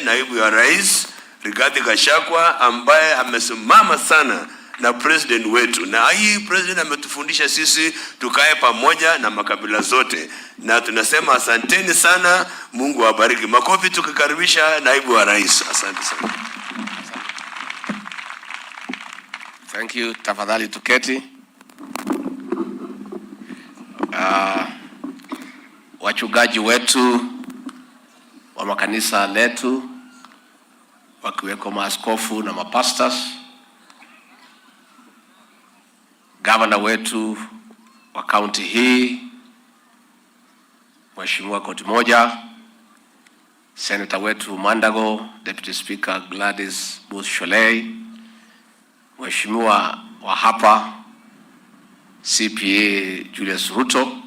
naibu ya rais Rigathi Gachagua ambaye amesimama sana na president wetu, na hii president ametufundisha sisi tukae pamoja na makabila zote, na tunasema asanteni sana. Mungu awabariki. Makofi tukikaribisha naibu wa rais. Asante sana. Thank you. Tafadhali tuketi. Wachungaji wetu wa makanisa letu wakiweko maaskofu na mapastors, gavana wetu wa kaunti hii Mheshimiwa Koti Moja, senator wetu Mandago, deputy speaker Gladys Bush-Sholei, Mheshimiwa wa hapa CPA Julius Ruto,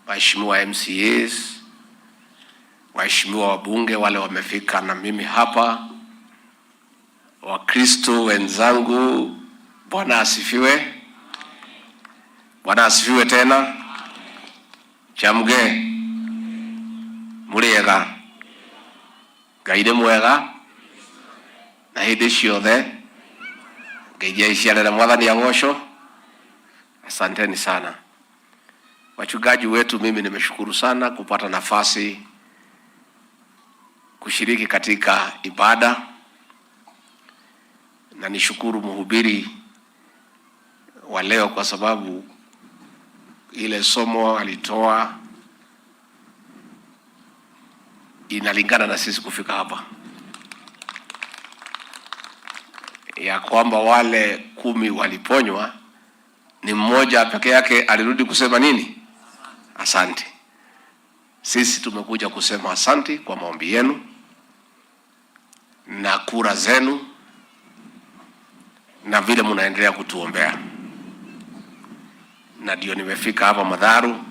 Mheshimiwa MCAs, waheshimiwa wabunge wale wamefika na mimi hapa, Wakristo wenzangu, Bwana asifiwe. Bwana asifiwe tena. Chamge muriega gaide mwega na hindi ciothe ngeithia iciarera mwathani agocwo. Asanteni sana wachungaji wetu. Mimi nimeshukuru sana kupata nafasi kushiriki katika ibada, na nishukuru mhubiri wa leo kwa sababu ile somo alitoa inalingana na sisi kufika hapa, ya kwamba wale 10 waliponywa, ni mmoja peke yake alirudi kusema nini? Asante. Sisi tumekuja kusema asante kwa maombi yenu na kura zenu na vile mnaendelea kutuombea, na ndio nimefika hapa Madharu.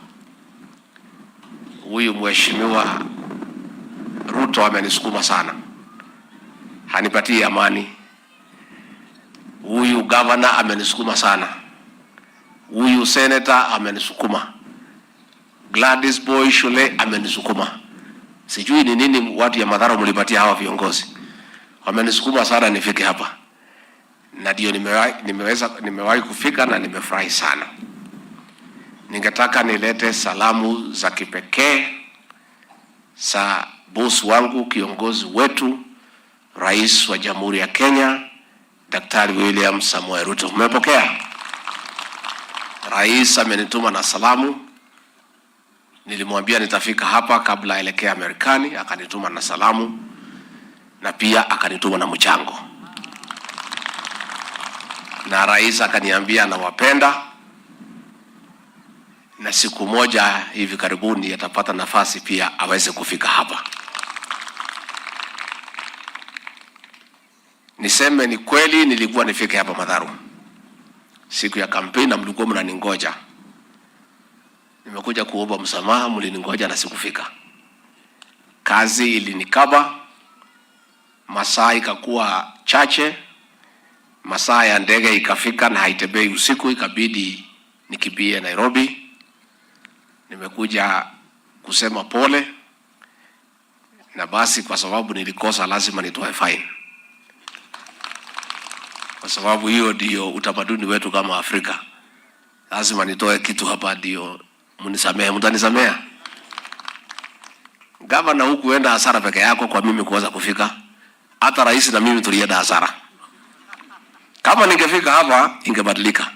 Huyu Mheshimiwa Ruto amenisukuma sana, hanipatii amani. Huyu governor amenisukuma sana, huyu senator amenisukuma, Gladys Bush-Sholei amenisukuma. Sijui ni nini watu ya Madharu mlipatia hawa viongozi, wamenisukuma sana nifike hapa, na ndio nimewahi kufika na nimefurahi sana. Ningetaka nilete salamu za kipekee za boss wangu, kiongozi wetu, Rais wa Jamhuri ya Kenya, Daktari William Samoei Ruto. Mmepokea? Rais amenituma na salamu. Nilimwambia nitafika hapa kabla aelekea Marekani, akanituma na salamu na pia akanituma na mchango. Na rais akaniambia anawapenda, na siku moja hivi karibuni atapata nafasi pia aweze kufika hapa. Niseme ni kweli, nilikuwa nifike hapa Madharu siku ya kampeni na mlikuwa mnaningoja. Nimekuja kuomba msamaha, mliningoja na sikufika. Kazi ilinikaba, masaa ikakuwa chache, masaa ya ndege ikafika na haitembei usiku, ikabidi nikimbie Nairobi. Nimekuja kusema pole, na basi kwa sababu nilikosa lazima nitoe fine, kwa sababu hiyo ndio utamaduni wetu kama Afrika. Lazima nitoe kitu hapa ndio munisamehe. Mtanisamea? Gavana, hukuenda hasara peke yako kwa mimi kuweza kufika, hata rais na mimi tulienda hasara. Kama ningefika hapa ingebadilika,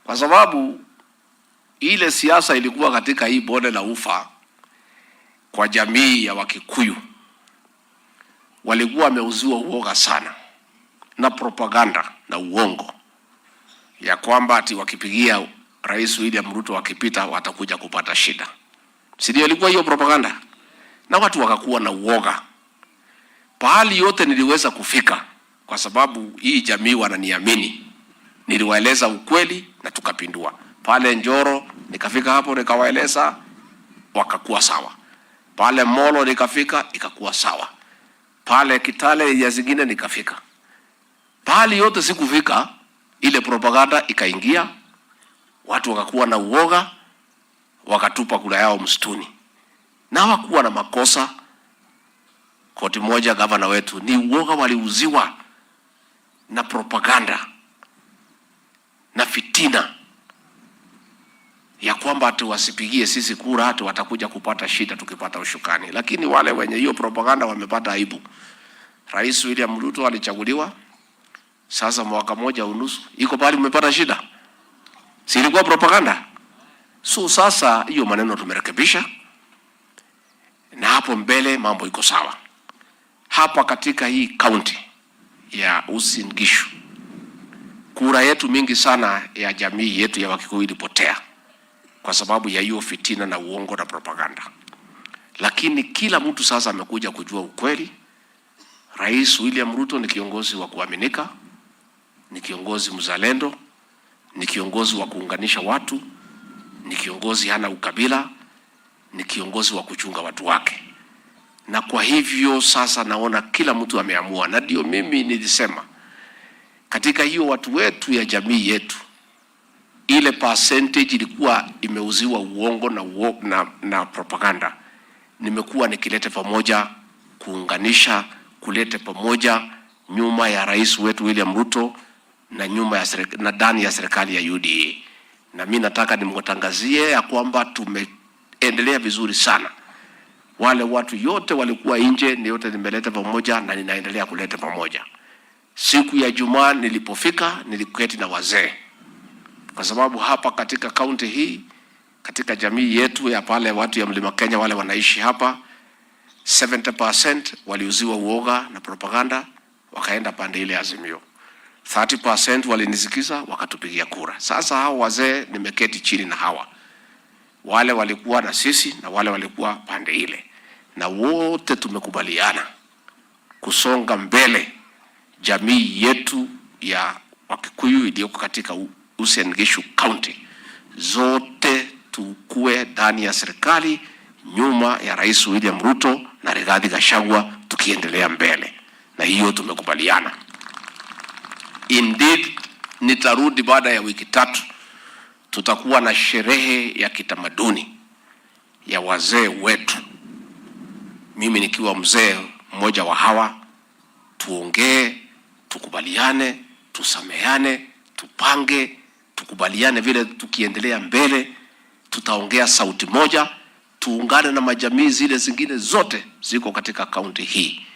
kwa sababu ile siasa ilikuwa katika hii bonde la ufa kwa jamii ya Wakikuyu. Walikuwa wameuziwa uoga sana na propaganda na uongo ya kwamba ati wakipigia Rais William Ruto wakipita watakuja kupata shida. Si ndio ilikuwa hiyo propaganda? Na watu wakakuwa na uoga. Pahali yote niliweza kufika, kwa sababu hii jamii wananiamini, niliwaeleza ukweli na tukapindua. Pale Njoro nikafika hapo nikawaeleza, wakakuwa sawa. Pale Molo nikafika ikakuwa sawa. Pale Kitale ya zingine nikafika. Pahali yote sikufika, ile propaganda ikaingia, watu wakakuwa na uoga, wakatupa kula yao msituni. Na hawakuwa na makosa, koti moja gavana wetu, ni uoga waliuziwa na propaganda na fitina ya kwamba ati wasipigie sisi kura, ati watakuja kupata shida tukipata ushukani. Lakini wale wenye hiyo propaganda wamepata aibu. Rais William Ruto alichaguliwa sasa mwaka moja unusu, iko pale umepata shida, si ilikuwa propaganda? So sasa hiyo maneno tumerekebisha, na hapo mbele mambo iko sawa. Hapa katika hii county ya Uasin Gishu, kura yetu mingi sana ya jamii yetu ya Wakikuyu ilipotea kwa sababu ya hiyo fitina na uongo na propaganda. Lakini kila mtu sasa amekuja kujua ukweli. Rais William Ruto ni kiongozi wa kuaminika, ni kiongozi mzalendo, ni kiongozi wa kuunganisha watu, ni kiongozi hana ukabila, ni kiongozi wa kuchunga watu wake. Na kwa hivyo sasa naona kila mtu ameamua, na ndio mimi nilisema katika hiyo watu wetu ya jamii yetu, ile percentage ilikuwa imeuziwa uongo na propaganda, nimekuwa nikileta pamoja, kuunganisha, kuleta pamoja nyuma ya rais wetu William Ruto na nyuma ya na ndani ya serikali ya UDA. Na mimi nataka nimwatangazie ya kwamba tumeendelea vizuri sana. Wale watu yote walikuwa nje, ni yote nimeleta pamoja na ninaendelea kuleta pamoja. Siku ya Jumaa nilipofika, niliketi na wazee, kwa sababu hapa katika kaunti hii, katika jamii yetu ya pale watu ya Mlima Kenya wale wanaishi hapa, 70% waliuziwa uoga na propaganda, wakaenda pande ile Azimio. 30% walinisikiza, wakatupigia kura. Sasa hao wazee nimeketi chini na hawa, wale walikuwa na sisi na wale walikuwa pande ile, na wote tumekubaliana kusonga mbele jamii yetu ya Wakikuyu iliyoko katika Uasin Gishu County. Zote tukue ndani ya serikali nyuma ya Rais William Ruto na Rigathi Gachagua, tukiendelea mbele, na hiyo tumekubaliana. Indeed, nitarudi baada ya wiki 3, tutakuwa na sherehe ya kitamaduni ya wazee wetu, mimi nikiwa mzee mmoja wa hawa. Tuongee, tukubaliane, tusameane, tupange, tukubaliane vile tukiendelea mbele. Tutaongea sauti moja, tuungane na majamii zile zingine zote ziko katika kaunti hii.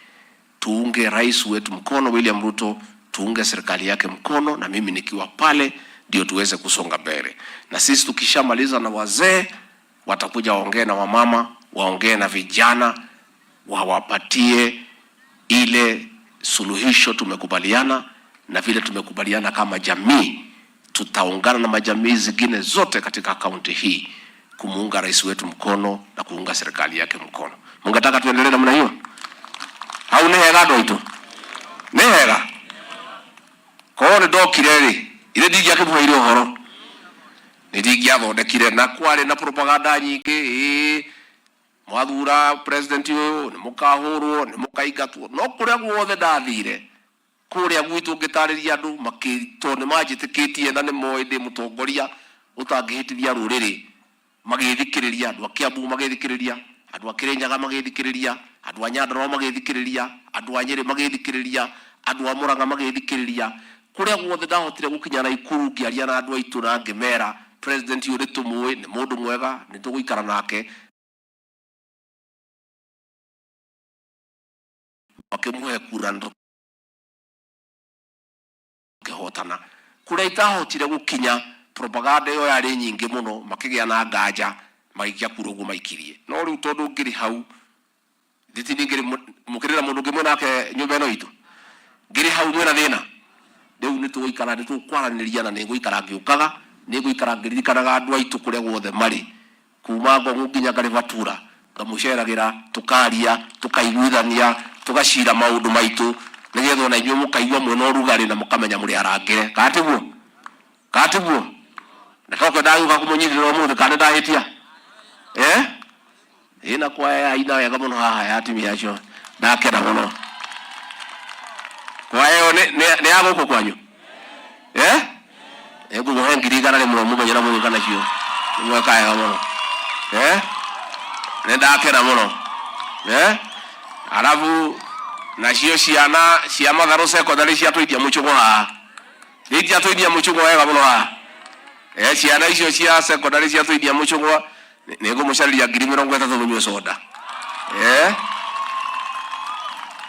Tuunge rais wetu mkono William Ruto, tuunge serikali yake mkono, na mimi nikiwa pale ndio tuweze kusonga mbele. Na sisi tukishamaliza na wazee, watakuja waongee na wamama, waongee na vijana, wawapatie ile suluhisho tumekubaliana. Na vile tumekubaliana kama jamii, tutaungana na majamii zingine zote katika kaunti hii kumuunga rais wetu mkono na kuunga serikali yake mkono. Mungataka tuendelee namna hiyo? Au nehega ndoito? Nehega? Kone dokireri, ile digi yake mwa ile horo. Ni digi yabo ndekire na kwale na propaganda nyingi. Mwathura president yo ni mukahuru ni mukaigatu no kuria guothe ndathire kuria gwitu ngitariria andu makito ni majitikitie na ni moide mutongoria utangihitithia ruriri magithikiriria andu akiambu magithikiriria andu akirenyaga magithikiriria andu anyandaro magithikiriria andu anyere magithikiriria andu amuranga magithikiriria kuria guothe ndahotire gukinya na ikuru ngiaria na andu aitu na ngimera president yo ritumwe ni mundu mwega ni tuguikara nake wakimuhe kura ndo kehotana kura itahotire gukinya propaganda yo yari nyingi muno makigia na nganja magikia kura ugu maikirie no riu tondu ngiri hau nditini ngiri mukirira mundu ngimwe nake nyumba ino itu ngiri hau mwena thina riu ni tuguikara ndi tukwaraniria na niguikara ngiukaga niguikara ngiririkanaga andu aitu kuria guothe mari kuma ngo nginya Garivatura ngamuceragira tukaria tukaiguithania tugashira maundu maitu nigetho na inyuĩ mukaigua mwena rugari na mukamenya muri arangire katiguo na toko ndagũka kumunyithira umuthi kana ndahitia ina kwa ya ina wega muno haha ya timi acio ndakena muno kwa hiyo ni agũkũ kwanyu nguhe ngirigana rimwe mumenyera muno kana cio nimweka wega muno ni ndakena muno Alafu na cio ciana cia Matharu secondary cia tuidia muchungu ha. Cia tuidia muchungu wega muno ha. Ciana icio cia secondary cia tuidia muchungu nego mucaria 30,000 munywe soda.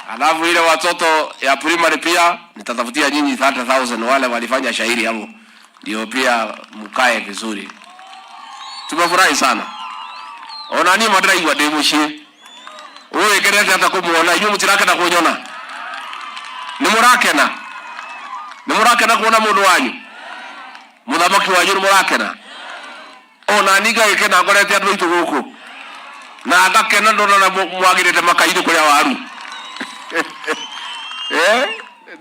Alafu ile watoto ya primary pia nitatafutia nyinyi 30,000 wale walifanya shairi hapo. Ndio pia mkae vizuri. Tumefurahi sana. Ona ni madrai wa demushi. Wewe kerete hata kumuona yu mutirake na kunyona. Ni murake na kuona mundu wanyu. Muthamaki wanyu ni murake na. Ona niga ikena ngorete andu itu guku. Na agakena ndona na mwagirite makaidi kuria waru.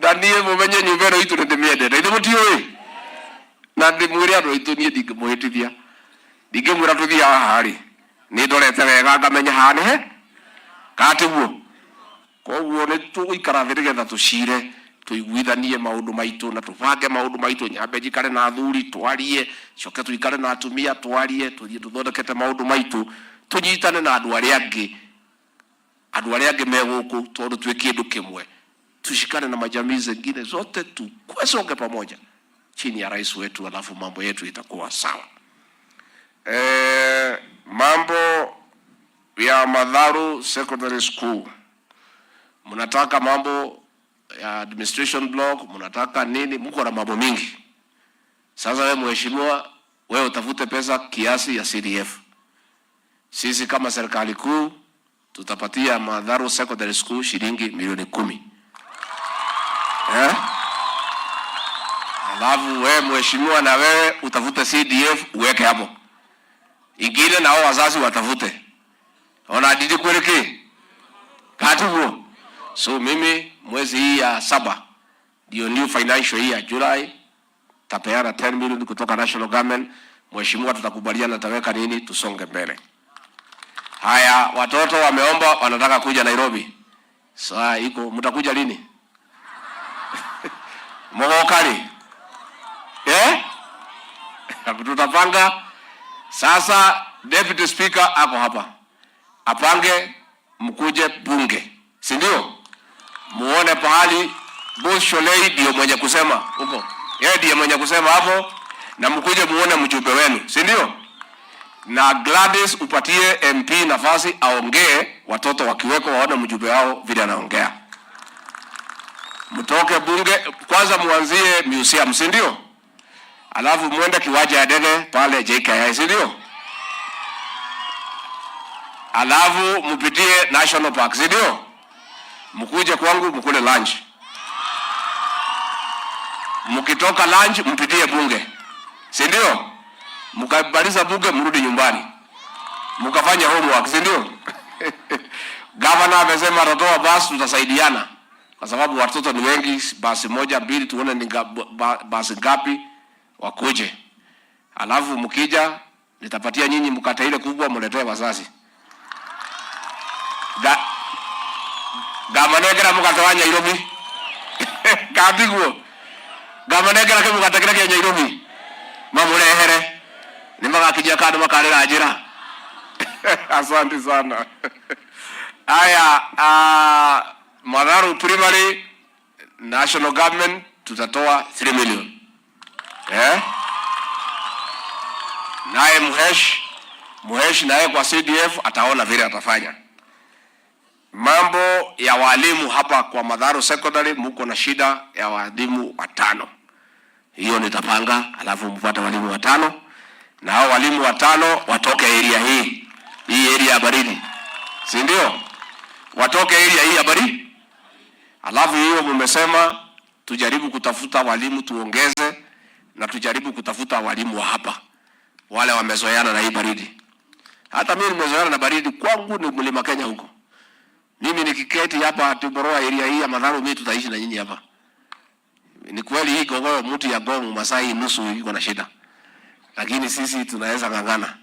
Daniel mumenye nyuvero itu ndimiende. Ndi mutiwe. Na ndimwire andu itu nie ndingimuhitithia. Ndingimwira tuthia hahari. Ni ndorete wega ngamenya hane katiguo. Koguo ni tuikara thiri getha tucire tuiguithanie maundu maitu na tubange maundu maitu nyambe njikare na athuri twarie coke tuikare na atumia twarie tuthie tuthondekete maundu maitu tunyitane na andu aria angi meguku tondu twi kindu kimwe tushikane na majamii zingine zote tukwesonge pamoja chini ya rais wetu, alafu mambo yetu itakuwa sawa. Mambo ya Matharu Secondary School, mnataka mambo ya administration block, mnataka nini? Mko na mambo mingi. Sasa wewe mheshimiwa, wewe utafute pesa kiasi ya CDF. Sisi kama serikali kuu tutapatia Matharu Secondary School shilingi milioni 10. Alafu wewe mheshimiwa, na wewe utafute CDF uweke hapo. Ingine nao wazazi watafute. Ona didi kweleke katuo. So mimi mwezi hii ya 7 ndio new financial year July tapeana 10 million kutoka national government. Mheshimiwa, tutakubaliana taweka nini tusonge mbele. Haya, watoto wameomba wanataka kuja Nairobi. Sasa iko mtakuja lini? Mwakani. Tutapanga. Sasa deputy speaker ako hapa. Apange mkuje bunge. Si ndio? Muone pahali Boss Sholei ndio mwenye kusema huko. Yeye ndiye mwenye kusema hapo, na mkuje muone mjumbe wenu. Si ndio? Na Gladys upatie MP nafasi aongee, watoto wakiweko waone mjumbe wao vile anaongea. Mtoke bunge kwanza, muanzie museum, si ndio? Alafu muende kiwanja ya ndege pale JKI, si ndio? Alafu mupitie National Park, si ndio? Mkuje kwangu mkule lunch. Mkitoka lunch mpitie bunge, si ndio? Mkabaliza bunge mrudi nyumbani. Mkafanya homework, si ndio? Governor amesema atatoa basi, tutasaidiana. Kwa sababu watoto ni wengi, basi moja mbili tuone ni basi ngapi wakuje. Alafu mkija nitapatia nyinyi mkate ile kubwa mletee wazazi. Gamanegera mukatawanya Nairobi. Kabiguo. Gamanegera ke mukatakira ke Nairobi. Mamurehere. Nimagakijia kadu makarera ajira. Asante sana. Haya, Matharu Primary National Government tutatoa 3 million. Naye Muhesh naye kwa CDF ataona vile atafanya. Mambo ya walimu hapa kwa Matharu Secondary, mko na shida ya walimu 5. Hiyo nitapanga, alafu mpata walimu 5. Na hao walimu 5 watoke area hii. Hii area ya baridi. Si ndio? Watoke area hii ya baridi. Alafu hiyo mmesema tujaribu kutafuta walimu tuongeze, na tujaribu kutafuta walimu wa hapa. Wale wamezoeana na hii baridi. Hata mimi nimezoeana na baridi, kwangu ni Mlima Kenya huko. Mimi nikiketi hapa Tiboroa area hii ya Matharu, mimi tutaishi na nyinyi hapa. Ni kweli hii Gogoyo mtu ya Gong Masai nusu iko na shida. Lakini sisi tunaweza ngangana.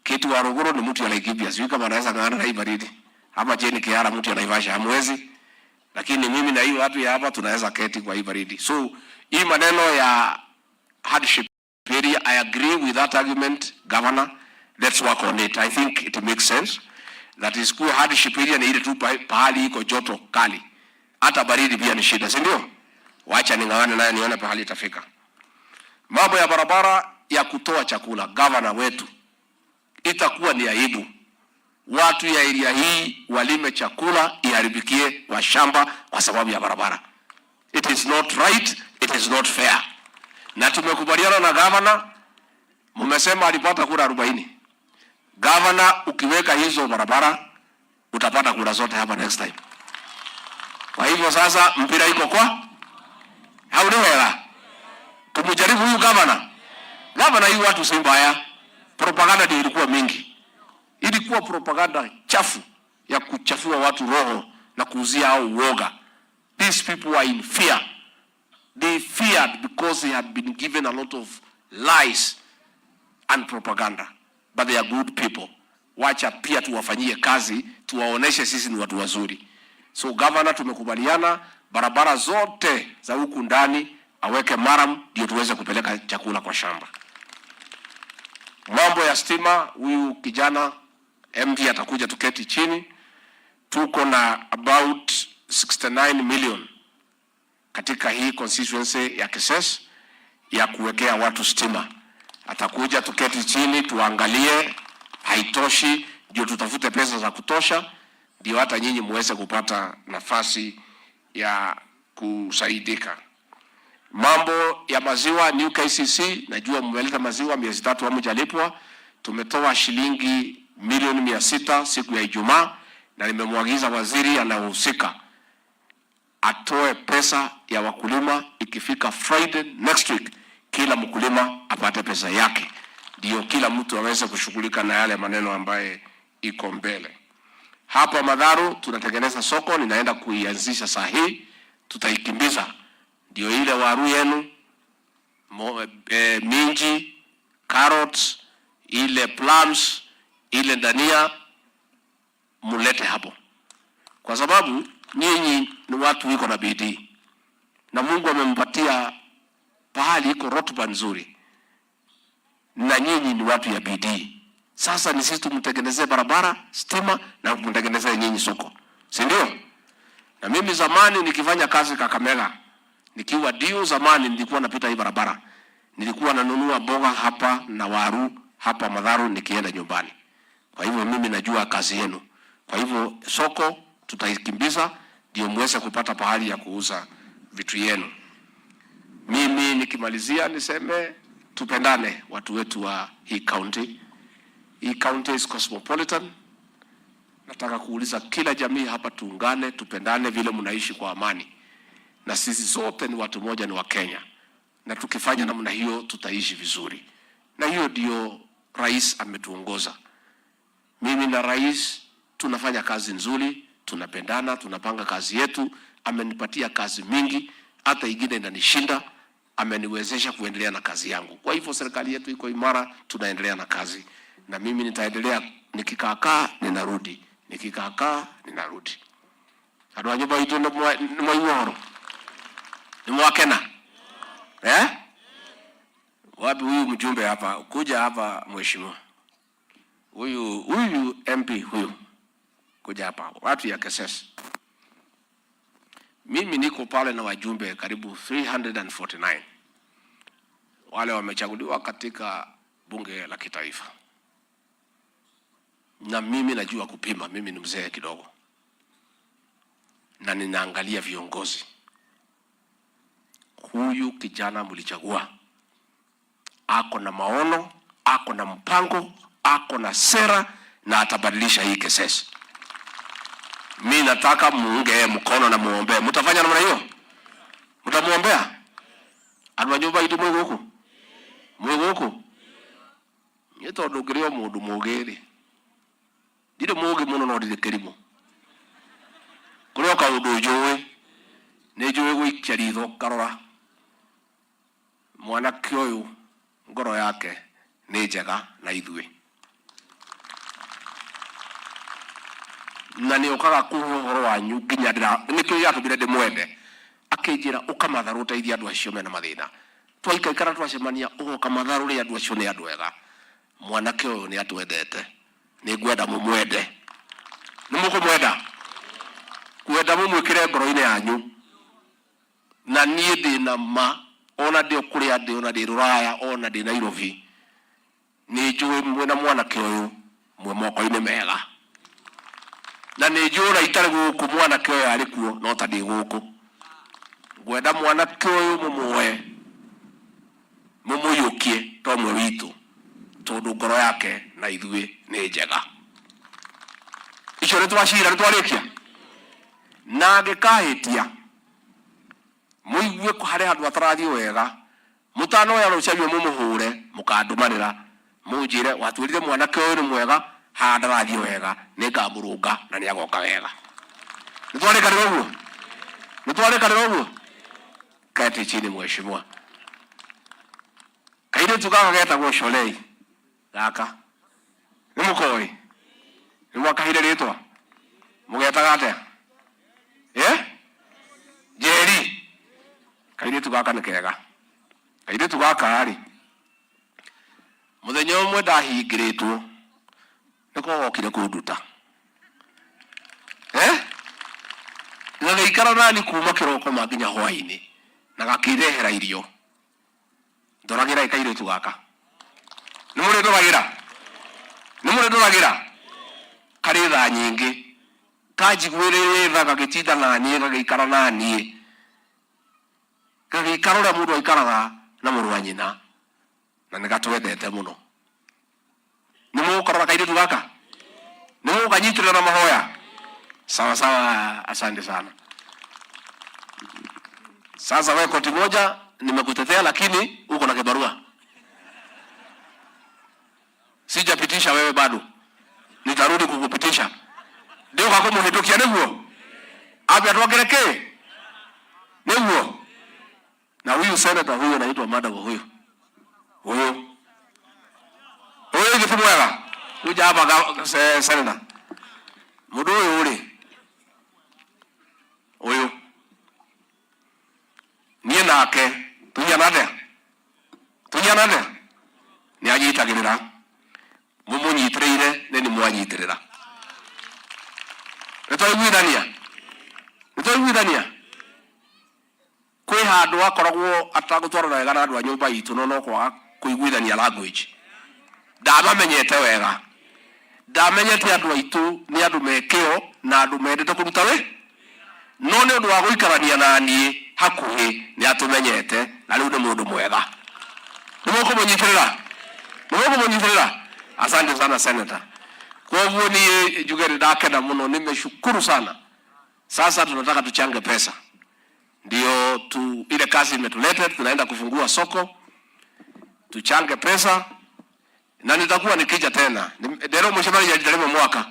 Kitu wa Ruguru ni mtu ya Laikipia. Sio kama anaweza ngangana na hii baridi. Hapa chini Kiara mtu ya Naivasha hamwezi. Lakini mimi na hiyo watu ya hapa tunaweza keti kwa hii baridi. So hii maneno ya hardship area, I agree with that argument, Governor. Let's work on it. I think it makes sense. that is kuwa hardship area ni ile tu pahali iko joto kali. Hata baridi pia ni shida, si ndio? Wacha ningawane naye nione pahali itafika. Mambo ya barabara ya kutoa chakula, governor wetu, itakuwa ni aibu watu ya area hii walime chakula iharibikie wa shamba kwa sababu ya barabara. It is not right, it is not fair. Na tumekubaliana na governor, mmesema alipata kura 40. Governor, ukiweka hizo barabara utapata kura zote hapa next time. Kwa hivyo sasa mpira iko kwa haunewela. Tumujaribu huyu governor. Governor hii watu si mbaya. Propaganda ndio ilikuwa mingi. Ilikuwa propaganda chafu ya kuchafua watu roho na kuuzia au uoga. These people were in fear. They feared because they had been given a lot of lies and propaganda. But they are good people. Wacha pia tuwafanyie kazi, tuwaoneshe sisi ni watu wazuri. So governor, tumekubaliana barabara zote za huku ndani aweke maram ndio tuweze kupeleka chakula kwa shamba. Mambo ya stima, huyu kijana MD atakuja tuketi chini. Tuko na about 69 million katika hii constituency ya Kisses ya kuwekea watu stima. Atakuja tuketi chini tuangalie, haitoshi ndio tutafute pesa za kutosha ndio hata nyinyi muweze kupata nafasi ya kusaidika. Mambo ya maziwa, New KCC, najua mmeleta maziwa miezi 3 hamjalipwa. Tumetoa shilingi milioni 600 siku ya Ijumaa na nimemwagiza waziri anayehusika atoe pesa ya wakulima ikifika Friday next week, kila mkulima apate pesa yake ndio kila mtu aweze kushughulika na yale maneno ambaye iko mbele. Hapa Madharu tunatengeneza soko, ninaenda kuianzisha saa hii, tutaikimbiza ndio ile waru yenu, minji, carrots, ile plums, ile dania mulete hapo. Kwa sababu nyinyi ni watu wiko na bidii. Na Mungu amempatia pahali iko rotuba nzuri. Na nyinyi ni watu ya bidii. Sasa ni sisi tumtengenezee barabara, stima na kumtengenezea nyinyi soko. Si ndio? Na mimi zamani nikifanya kazi Kakamega, nikiwa dio zamani nilikuwa napita hii barabara. Nilikuwa nanunua mboga hapa na waru hapa Madharu nikienda nyumbani. Kwa hivyo mimi najua kazi yenu. Kwa hivyo soko tutaikimbiza ndio muweze kupata pahali ya kuuza vitu yenu. Mimi nikimalizia niseme tupendane watu wetu wa hii county. Hii county is cosmopolitan. Nataka kuuliza kila jamii hapa tuungane, tupendane vile mnaishi kwa amani. Na sisi sote ni watu moja, ni wa Kenya. Na tukifanya namna hiyo tutaishi vizuri. Na hiyo ndio rais ametuongoza. Mimi na rais tunafanya kazi nzuri, tunapendana, tunapanga kazi yetu. Amenipatia kazi mingi, hata ingine inanishinda, ameniwezesha kuendelea na kazi yangu. Kwa hivyo serikali yetu iko imara, tunaendelea na kazi. Na mimi nitaendelea, nikikaakaa ninarudi, nikikaakaa ninarudi. Adwa nyoba ito ni mwaiworo. Ni mwakena. Wapi huyu mjumbe hapa? Kuja hapa mheshimiwa. Huyu MP huyu. Kuja hapa. Watu ya Kisses. Mimi niko pale na wajumbe karibu 349. Wale wamechaguliwa katika bunge la kitaifa. Na mimi najua kupima, mimi ni mzee kidogo. Na ninaangalia viongozi. Huyu kijana mlichagua ako na maono, ako na mpango, ako na sera na atabadilisha hii Kisses. Mimi nataka muunge mkono na muombe. Mtafanya namna hiyo? Mtamuombea? Anwa nyumba itu mwego huko. Mwego huko. Nyeto ndugirio mundu mugiri. Ndire mugi muno no ndire kirimo. Kurio ka undu njuwe. Ni njuwe gwikia ritho karora. Mwanake uyu ngoro yake ni njega na ithuĩ. Na ni okaga kuhoro wanyu nginya ndira nikio yatubire ndimwende akinjira ukamatharu teithia andu acio mena mathina twaikaikara twacemania ukamatharu ri andu acio ni andu ega mwanake uyu ni atwendete ni ngwenda mumwende nimukumwenda kwenda mumwikire ngoro-ini yanyu na niĩ ndĩna ma ona ndĩ kũrĩa ndĩ ona ndĩ Rũraya ona ndĩ Nairobi nĩ njũĩ mwĩna mwanake ũyũ mwĩ moko-inĩ mega na nĩ njũĩ ona itarĩ gũkũ mwanake ũyũ arĩ kuo no ta ndĩ gũkũ ngwenda mwanake ũyũ mũmuoe mũmũiyũkie to ũmwe witũ tondũ ngoro yake na ithuĩ nĩ njega. Icio nĩ twacira nĩ twarĩkia na angĩkahĩtia mũigue harĩ handũ atarathiĩ wega mũtanoya rũciaro mũmũhũre mũkandũmanĩra mũnjĩre watuĩrire mwanake ũyũ nĩ mwega haha ndarathiĩ wega nĩngamũrũnga na nĩagoka wega. Nĩ twarĩkanĩra ũguo? Keti chini mheshimiwa. Kairĩtu gaka getagwo Sholei gaka nĩ mũkoĩ nĩ mwakahire rĩtwa mũgetaga atĩa? Njeri. Kairĩtu gaka nĩ kega. Kairĩtu gaka rĩ mũthenya ũmwe ndahingĩrĩtwo nĩko gokire kũnduta na gĩikara nani kuma kĩroko nginya hwaĩ-inĩ na gakĩrehera irio. Ndoragĩra kairĩtu gaka nĩ mũrĩndoragĩra karĩ tha nyingĩ kanjiguĩrĩire tha gagĩtinda naniĩ gagĩikara naniĩ gagĩikara ũrĩa mũndũ aikaraga na mũrũ wa nyina na nĩ gatwendete mũno. Nĩ mũgũkorora kairĩtu gaka? Nĩ mũgũkanyitĩrĩra na mahoya? Sawa sawa, asante sana. Sasa wewe koti moja nimekutetea lakini uko na kibarua. Sijapitisha wewe bado. Nitarudi kukupitisha. Ndio kako muhitukia niguo. Abia twagereke. Niguo. Na huyu senator huyu anaitwa Madago huyu. Huyu gĩtũ mwega. Kuja hapa senator. Mũndũ ũyũ rĩ. Ũyũ. Niĩ nake tunyana atĩa? Nĩ anyitagĩrĩra. Mũmũnyitĩrĩire nĩ mwanyitĩrĩra. Nĩtwaiguithania. Kwĩ handũ akoragwo atagũtwarana wega na andũ a nyũmba itũ no kwaga kũiguithania language. Ndamamenyete wega. Ndamenyete andũ aitũ nĩ andũ mekĩo na andũ mendete kũruta wĩ. No nĩ ũndũ wa gũikarania na niĩ hakuhĩ nĩ atũmenyete na rĩu nĩ mũndũ mwega. Nĩ mũkũmũnyitĩrĩra? Asante sana senator. Kwa hivyo niĩ njuge ndakena mũno, nimeshukuru sana. Sasa tunataka tuchange pesa. Ndio ile kazi imetuleta, tunaenda kufungua soko. Tuchange pesa na nitakuwa nikija tena. Ndio mshimali ya mwaka.